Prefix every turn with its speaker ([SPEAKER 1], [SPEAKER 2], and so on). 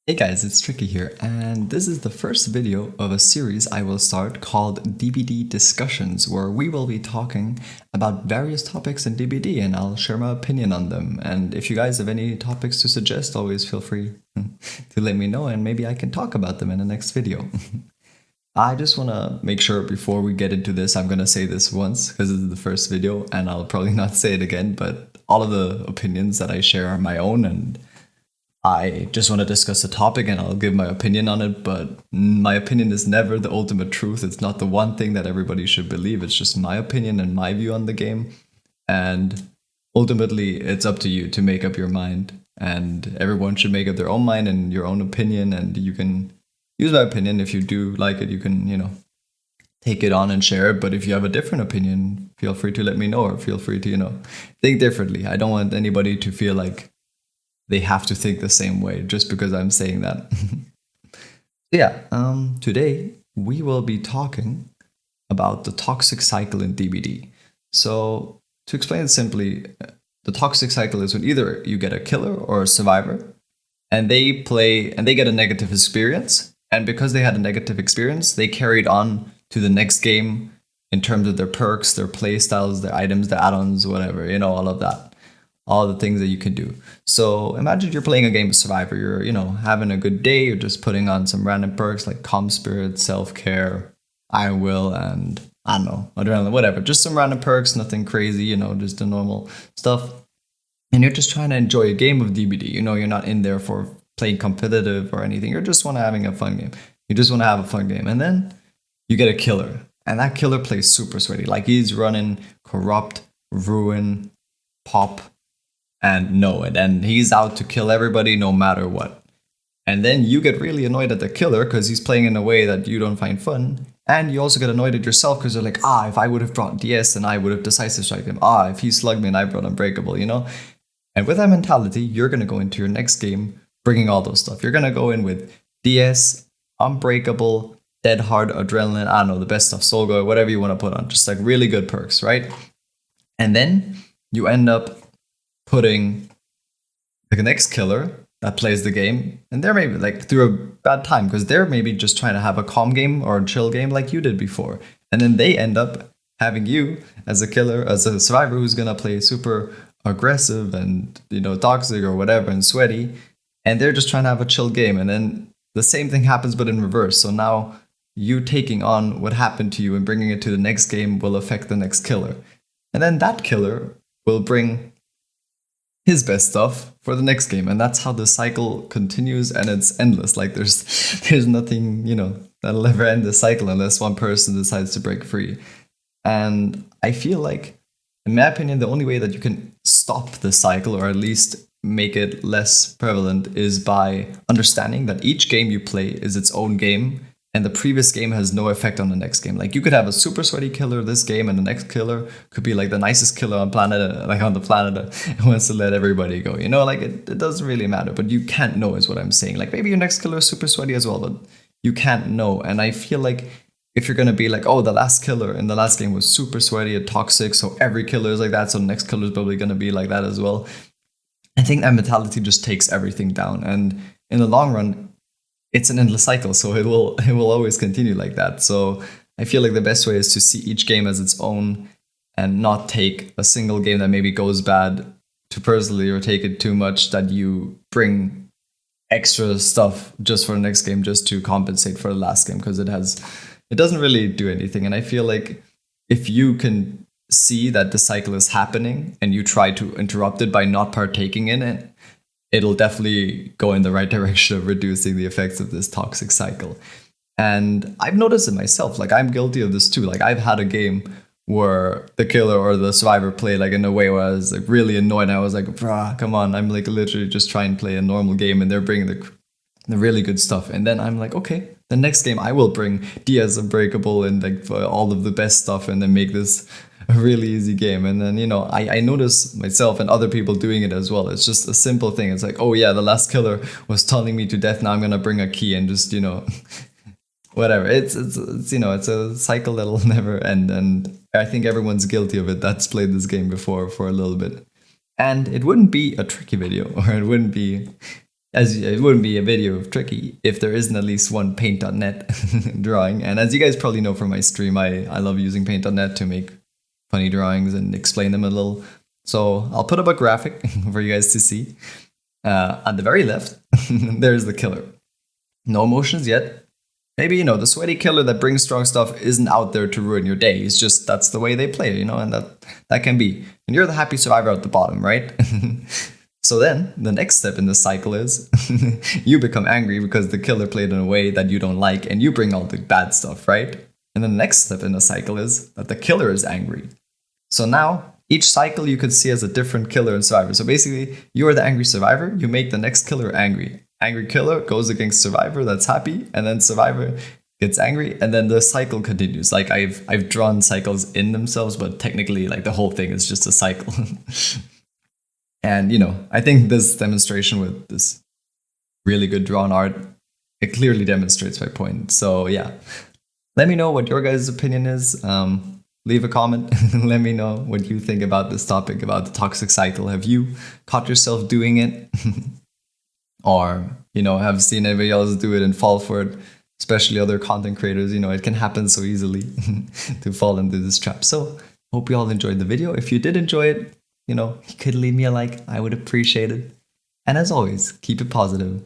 [SPEAKER 1] Hey guys, it's Tricky here, and this is the first video of a series I will start called DBD Discussions, where we will be talking about various topics in DBD and I'll share my opinion on them. And if you guys have any topics to suggest, always feel free to let me know and maybe I can talk about them in the next video. I just want to make sure before we get into this, I'm going to say this once because this is the first video and I'll probably not say it again, but all of the opinions that I share are my own and I just want to discuss a topic and I'll give my opinion on it, but my opinion is never the ultimate truth. It's not the one thing that everybody should believe. It's just my opinion and my view on the game. And ultimately, it's up to you to make up your mind. And everyone should make up their own mind and your own opinion. And you can use my opinion. If you do like it, you can, take it on and share it. But if you have a different opinion, feel free to let me know or feel free to, think differently. I don't want anybody to feel like they have to think the same way just because I'm saying that. Today we will be talking about the toxic cycle in DBD. So to explain it simply, the toxic cycle is when either you get a killer or a survivor and they play and they get a negative experience. And because they had a negative experience, they carried on to the next game in terms of their perks, their play styles, their items, their add-ons, whatever, all of that, all the things that you can do. So imagine you're playing a game of Survivor. You're, having a good day. You're just putting on some random perks like Calm Spirit, Self-Care, Iron Will, and I don't know, Adrenaline, whatever. Just some random perks, nothing crazy, just the normal stuff. And you're just trying to enjoy a game of DBD. You're not in there for playing competitive or anything. You're just want to having a fun game. You just want to have a fun game. And then you get a killer. And that killer plays super sweaty. Like he's running Corrupt, Ruin, Pop, and know it, and he's out to kill everybody no matter what. And then you get really annoyed at the killer because he's playing in a way that you don't find fun, and you also get annoyed at yourself because you're like, if I would have brought DS then I would have decisive strike him. If he slugged me and I brought Unbreakable, And with that mentality, you're gonna go into your next game bringing all those stuff. You're gonna go in with DS, Unbreakable, Dead Hard, Adrenaline, I don't know, the best stuff, Soulguard, whatever you want to put on, just like really good perks, right? And then you end up putting the next killer that plays the game, and they're maybe like through a bad time because they're maybe just trying to have a calm game or a chill game like you did before, and then they end up having you as a killer, as a survivor who's gonna play super aggressive and toxic or whatever and sweaty, and they're just trying to have a chill game, and then the same thing happens but in reverse. So now you taking on what happened to you and bringing it to the next game will affect the next killer, and then that killer will bring his best stuff for the next game, and that's how the cycle continues, and it's endless. Like there's nothing that'll ever end the cycle unless one person decides to break free. And I feel like, in my opinion, the only way that you can stop the cycle or at least make it less prevalent is by understanding that each game you play is its own game and the previous game has no effect on the next game. Like you could have a super sweaty killer this game, and the next killer could be like the nicest killer on the planet, and wants to let everybody go. Like it doesn't really matter, but you can't know is what I'm saying. Like maybe your next killer is super sweaty as well, but you can't know. And I feel like if you're gonna be like, the last killer in the last game was super sweaty and toxic, so every killer is like that, so the next killer is probably gonna be like that as well. I think that mentality just takes everything down, and in the long run, it's an endless cycle, so it will always continue like that. So I feel like the best way is to see each game as its own and not take a single game that maybe goes bad too personally or take it too much that you bring extra stuff just for the next game just to compensate for the last game, because it doesn't really do anything. And I feel like if you can see that the cycle is happening and you try to interrupt it by not partaking in it, it'll definitely go in the right direction of reducing the effects of this toxic cycle. And I've noticed it myself. Like I'm guilty of this too. Like I've had a game where the killer or the survivor played like in a way where I was like really annoyed. And I was like, bruh, come on. I'm like literally just trying to play a normal game and they're bringing the really good stuff. And then I'm like, okay, the next game I will bring Diaz Unbreakable and like all of the best stuff and then make this a really easy game. And then I notice myself and other people doing it as well. It's just a simple thing. It's like, oh yeah, the last killer was tunneling me to death, now I'm gonna bring a key and just whatever. It's a cycle that'll never end, and I think everyone's guilty of it that's played this game before for a little bit. And it wouldn't be a tricky video, or it wouldn't be as it wouldn't be a video of Tricky if there isn't at least one paint.net drawing. And as you guys probably know from my stream, I love using paint.net to make funny drawings and explain them a little. So I'll put up a graphic for you guys to see. On the very left, there's the killer. No emotions yet. Maybe, the sweaty killer that brings strong stuff isn't out there to ruin your day. It's just that's the way they play, and that can be. And you're the happy survivor at the bottom, right? So then, the next step in the cycle is you become angry because the killer played in a way that you don't like and you bring all the bad stuff, right? And then the next step in the cycle is that the killer is angry. So now, each cycle you could see as a different killer and survivor. So basically, you are the angry survivor, you make the next killer angry. Angry killer goes against survivor that's happy, and then survivor gets angry, and then the cycle continues. Like I've drawn cycles in themselves, but technically like the whole thing is just a cycle. And I think this demonstration with this really good drawn art, it clearly demonstrates my point. So yeah, let me know what your guys' opinion is. Leave a comment. Let me know what you think about this topic, about the toxic cycle. Have you caught yourself doing it? Or, have seen anybody else do it and fall for it, especially other content creators. It can happen so easily to fall into this trap. So, hope you all enjoyed the video. If you did enjoy it, you could leave me a like. I would appreciate it. And as always, keep it positive.